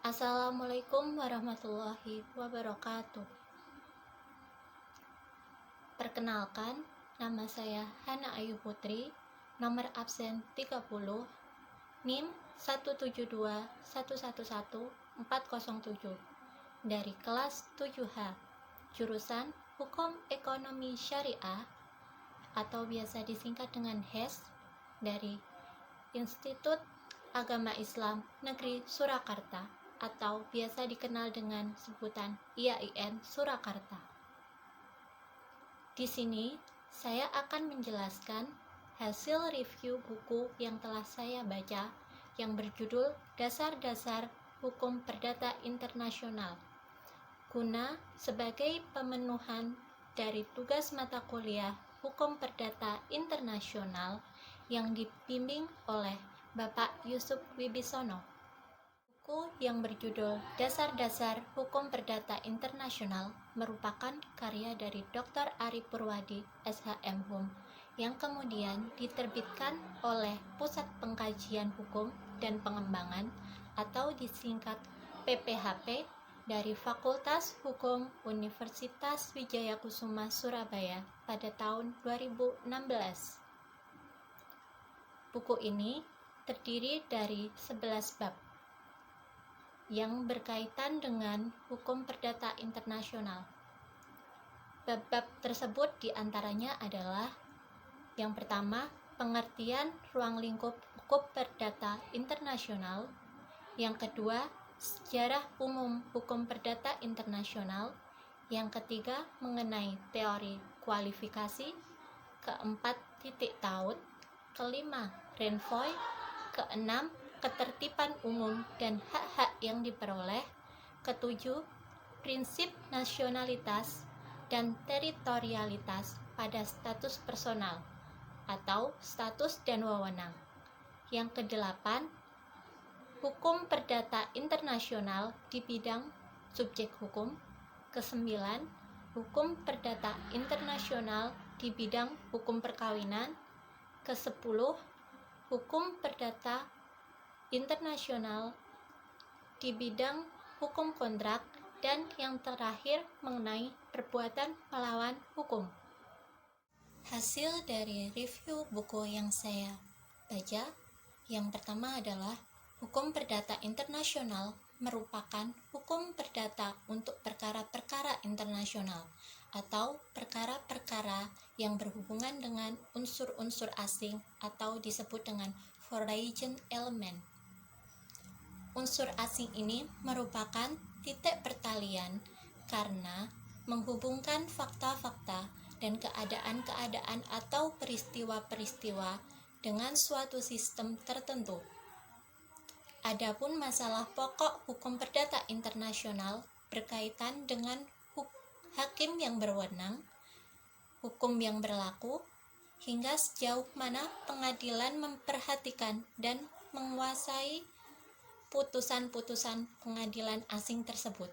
Assalamualaikum warahmatullahi wabarakatuh. Perkenalkan, nama saya Hana Ayu Putri, nomor absen 30, NIM 172111407, dari kelas 7H, jurusan Hukum Ekonomi Syariah atau biasa disingkat dengan HES, dari Institut Agama Islam Negeri Surakarta atau biasa dikenal dengan sebutan IAIN Surakarta. Di sini saya akan menjelaskan hasil review buku yang telah saya baca yang berjudul Dasar-Dasar Hukum Perdata Internasional, guna sebagai pemenuhan dari tugas mata kuliah Hukum Perdata Internasional yang dibimbing oleh Bapak Yusuf Wibisono. Buku yang berjudul Dasar-Dasar Hukum Perdata Internasional merupakan karya dari Dr. Ari Purwadi, SHM Hum, yang kemudian diterbitkan oleh Pusat Pengkajian Hukum dan Pengembangan atau disingkat PPHP dari Fakultas Hukum Universitas Wijayakusuma Surabaya pada tahun 2016. Buku ini terdiri dari 11 bab yang berkaitan dengan hukum perdata internasional. Bab-bab tersebut diantaranya adalah: yang pertama, pengertian ruang lingkup hukum perdata internasional; yang kedua, sejarah umum hukum perdata internasional; yang ketiga, mengenai teori kualifikasi; keempat, titik taut; kelima, renvoy; keenam, ketertiban umum dan hak-hak yang diperoleh; ketujuh, prinsip nasionalitas dan teritorialitas pada status personal atau status dan wewenang; yang kedelapan, hukum perdata internasional di bidang subjek hukum; kesembilan, hukum perdata internasional di bidang hukum perkawinan; kesepuluh, hukum perdata internasional di bidang hukum kontrak; dan yang terakhir mengenai perbuatan melawan hukum. Hasil dari review buku yang saya baca, yang pertama adalah hukum perdata internasional merupakan hukum perdata untuk perkara-perkara internasional atau perkara-perkara yang berhubungan dengan unsur-unsur asing atau disebut dengan foreign element. Unsur asing ini merupakan titik pertalian karena menghubungkan fakta-fakta dan keadaan-keadaan atau peristiwa-peristiwa dengan suatu sistem tertentu. Adapun masalah pokok hukum perdata internasional berkaitan dengan hakim yang berwenang, hukum yang berlaku, hingga sejauh mana pengadilan memperhatikan dan menguasai putusan-putusan pengadilan asing tersebut.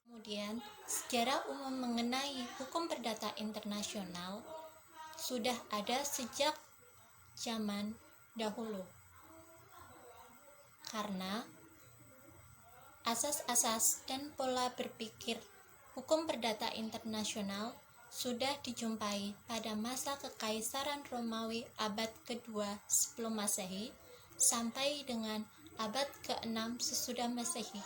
Kemudian, sejarah umum mengenai hukum perdata internasional sudah ada sejak zaman dahulu, karena asas-asas dan pola berpikir hukum perdata internasional sudah dijumpai pada masa Kekaisaran Romawi abad kedua sebelum Masehi sampai dengan abad ke-6 sesudah Masehi.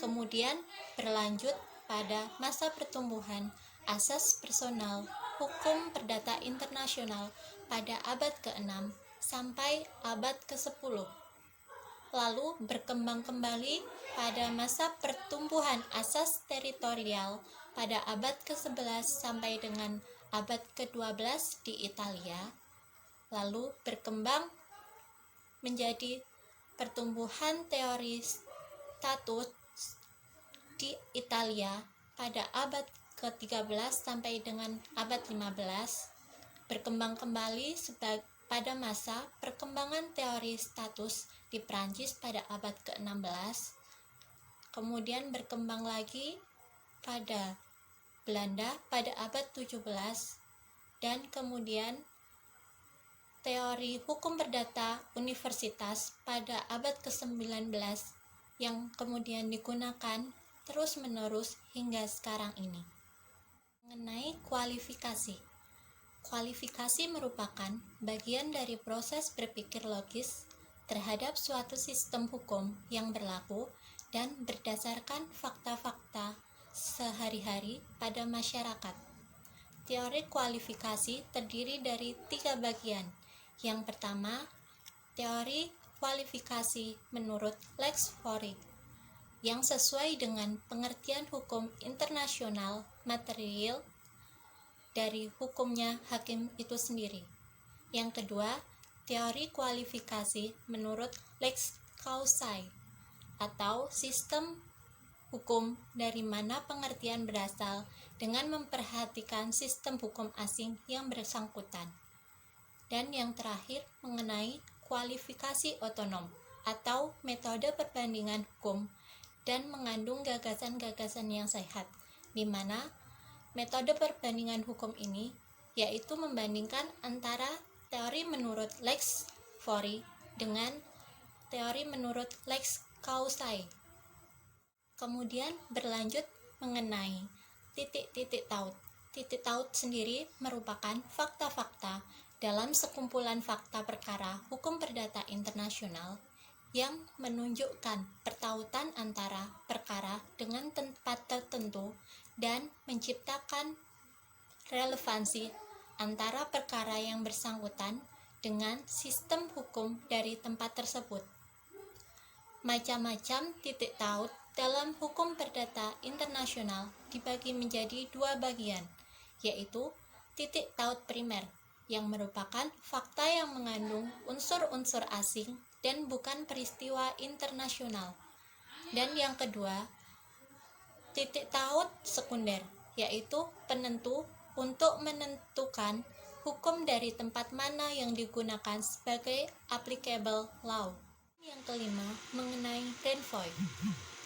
Kemudian berlanjut pada masa pertumbuhan asas personal hukum perdata internasional pada abad ke-6 sampai abad ke-10. Lalu berkembang kembali pada masa pertumbuhan asas teritorial pada abad ke-11 sampai dengan abad ke-12 di Italia. Lalu berkembang menjadi pertumbuhan teori statut di Italia pada abad ke-13 sampai dengan abad 15, berkembang kembali pada masa perkembangan teori status di Prancis pada abad ke-16, kemudian berkembang lagi pada Belanda pada abad 17, dan kemudian teori hukum perdata universitas pada abad ke-19 yang kemudian digunakan terus-menerus hingga sekarang ini. Mengenai kualifikasi. Kualifikasi merupakan bagian dari proses berpikir logis terhadap suatu sistem hukum yang berlaku dan berdasarkan fakta-fakta sehari-hari pada masyarakat. Teori kualifikasi terdiri dari 3 bagian. Yang pertama, teori kualifikasi menurut Lex Fori, yang sesuai dengan pengertian hukum internasional material dari hukumnya hakim itu sendiri. Yang kedua, teori kualifikasi menurut Lex Causae, atau sistem hukum dari mana pengertian berasal dengan memperhatikan sistem hukum asing yang bersangkutan. Dan yang terakhir, mengenai kualifikasi otonom atau metode perbandingan hukum dan mengandung gagasan-gagasan yang sehat, di mana metode perbandingan hukum ini yaitu membandingkan antara teori menurut Lex Fori dengan teori menurut Lex Causae. Kemudian berlanjut mengenai titik-titik taut. Titik taut sendiri merupakan fakta-fakta dalam sekumpulan fakta perkara hukum perdata internasional yang menunjukkan pertautan antara perkara dengan tempat tertentu dan menciptakan relevansi antara perkara yang bersangkutan dengan sistem hukum dari tempat tersebut. Macam-macam titik taut dalam hukum perdata internasional dibagi menjadi 2 bagian, yaitu titik taut primer, yang merupakan fakta yang mengandung unsur-unsur asing dan bukan peristiwa internasional. Dan yang kedua, titik taut sekunder, yaitu penentu untuk menentukan hukum dari tempat mana yang digunakan sebagai applicable law. Yang kelima, mengenai renvoi.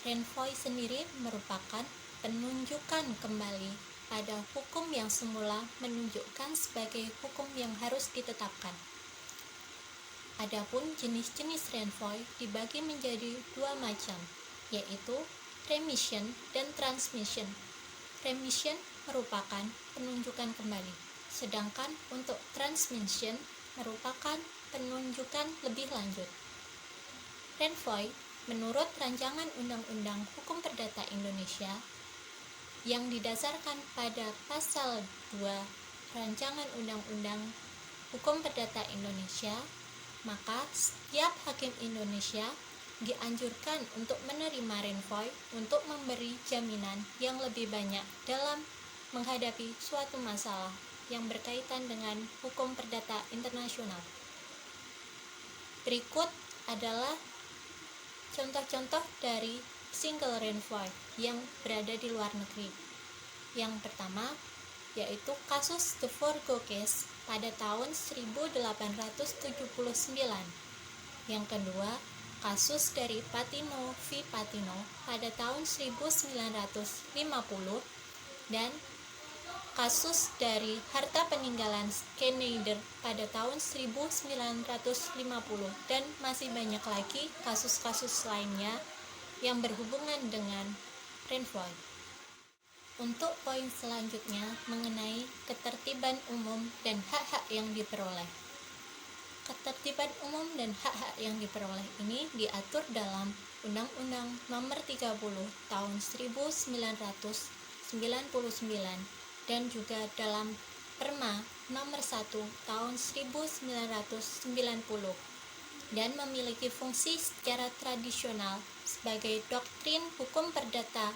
Renvoi sendiri merupakan penunjukan kembali pada hukum yang semula menunjukkan sebagai hukum yang harus ditetapkan. Adapun jenis-jenis renvoi dibagi menjadi 2 macam, yaitu remission dan transmission. Remission merupakan penunjukan kembali, sedangkan untuk transmission merupakan penunjukan lebih lanjut. Renvoi menurut Rancangan Undang-Undang Hukum Perdata Indonesia yang didasarkan pada pasal 2 Rancangan Undang-Undang Hukum Perdata Indonesia, maka setiap hakim Indonesia dianjurkan untuk menerima renvoi untuk memberi jaminan yang lebih banyak dalam menghadapi suatu masalah yang berkaitan dengan hukum perdata internasional. Berikut adalah contoh-contoh dari single renvoi yang berada di luar negeri. Yang pertama, yaitu kasus The Forgo Case pada tahun 1879. Yang kedua, kasus dari Patino v. Patino pada tahun 1950, dan kasus dari harta peninggalan Schneider pada tahun 1950, dan masih banyak lagi kasus-kasus lainnya yang berhubungan dengan renvoi. Untuk poin selanjutnya mengenai ketertiban umum dan hak-hak yang diperoleh. Ketertiban umum dan hak-hak yang diperoleh ini diatur dalam Undang-Undang Nomor 30 Tahun 1999 dan juga dalam Perma Nomor 1 Tahun 1990, dan memiliki fungsi secara tradisional sebagai doktrin hukum perdata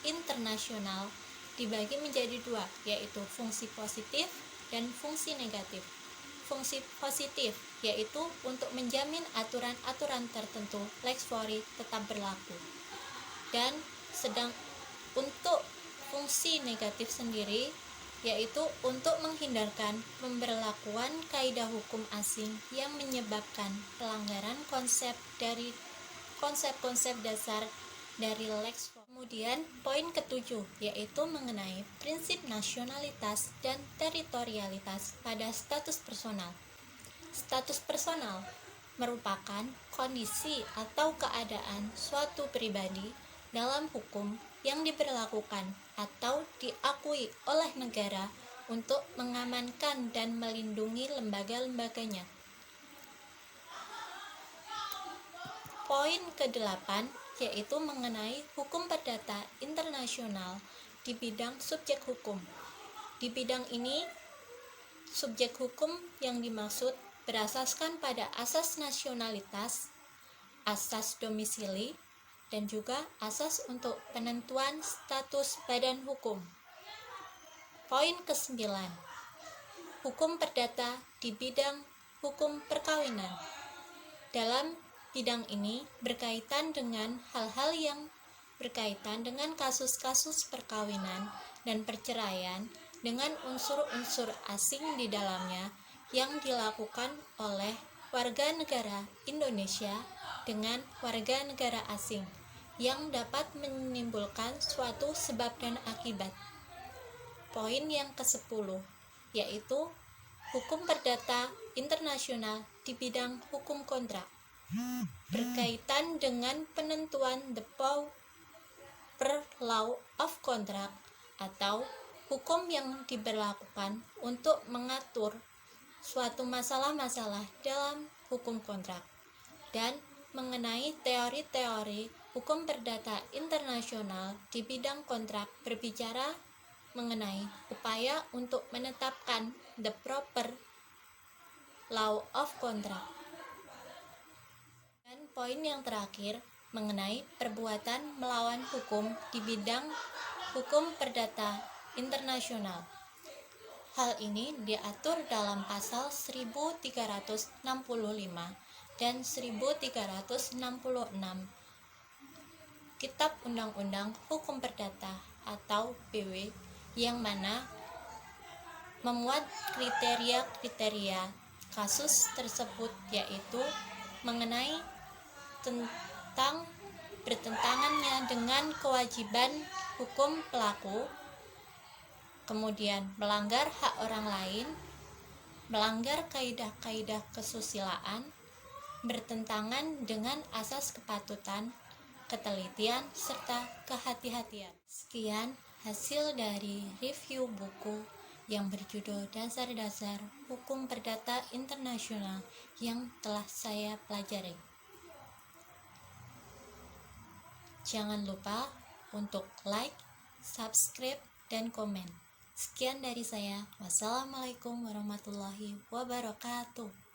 internasional dibagi menjadi 2, yaitu fungsi positif dan fungsi negatif. Fungsi positif yaitu untuk menjamin aturan-aturan tertentu Lex Fori tetap berlaku, dan sedang untuk fungsi negatif sendiri yaitu untuk menghindarkan pemberlakuan kaidah hukum asing yang menyebabkan pelanggaran konsep-konsep dasar dari Lex Fori. Kemudian poin ketujuh yaitu mengenai prinsip nasionalitas dan teritorialitas pada status personal. Status personal merupakan kondisi atau keadaan suatu pribadi dalam hukum yang diberlakukan atau diakui oleh negara untuk mengamankan dan melindungi lembaga-lembaganya. Poin ke-8 yaitu mengenai hukum perdata internasional di bidang subjek hukum. Di bidang ini, subjek hukum yang dimaksud berasaskan pada asas nasionalitas, asas domisili, dan juga asas untuk penentuan status badan hukum. Poin ke-9, hukum perdata di bidang hukum perkawinan. Dalam bidang ini berkaitan dengan hal-hal yang berkaitan dengan kasus-kasus perkawinan dan perceraian dengan unsur-unsur asing di dalamnya yang dilakukan oleh warga negara Indonesia dengan warga negara asing yang dapat menimbulkan suatu sebab dan akibat. Poin yang ke-10 yaitu hukum perdata internasional di bidang hukum kontrak berkaitan dengan penentuan the proper law of contract atau hukum yang diberlakukan untuk mengatur suatu masalah-masalah dalam hukum kontrak, dan mengenai teori-teori hukum perdata internasional di bidang kontrak berbicara mengenai upaya untuk menetapkan the proper law of contract. Dan poin yang terakhir mengenai perbuatan melawan hukum di bidang hukum perdata internasional. Hal ini diatur dalam pasal 1365 dan 1366 Kitab Undang-Undang Hukum Perdata atau PW, yang mana memuat kriteria-kriteria kasus tersebut, yaitu mengenai tentang bertentangannya dengan kewajiban hukum pelaku, kemudian melanggar hak orang lain, melanggar kaidah-kaidah kesusilaan, bertentangan dengan asas kepatutan, ketelitian, serta kehati-hatian. Sekian hasil dari review buku yang berjudul Dasar-Dasar Hukum Perdata Internasional yang telah saya pelajari. Jangan lupa untuk like, subscribe, dan komen. Sekian dari saya. Wassalamualaikum warahmatullahi wabarakatuh.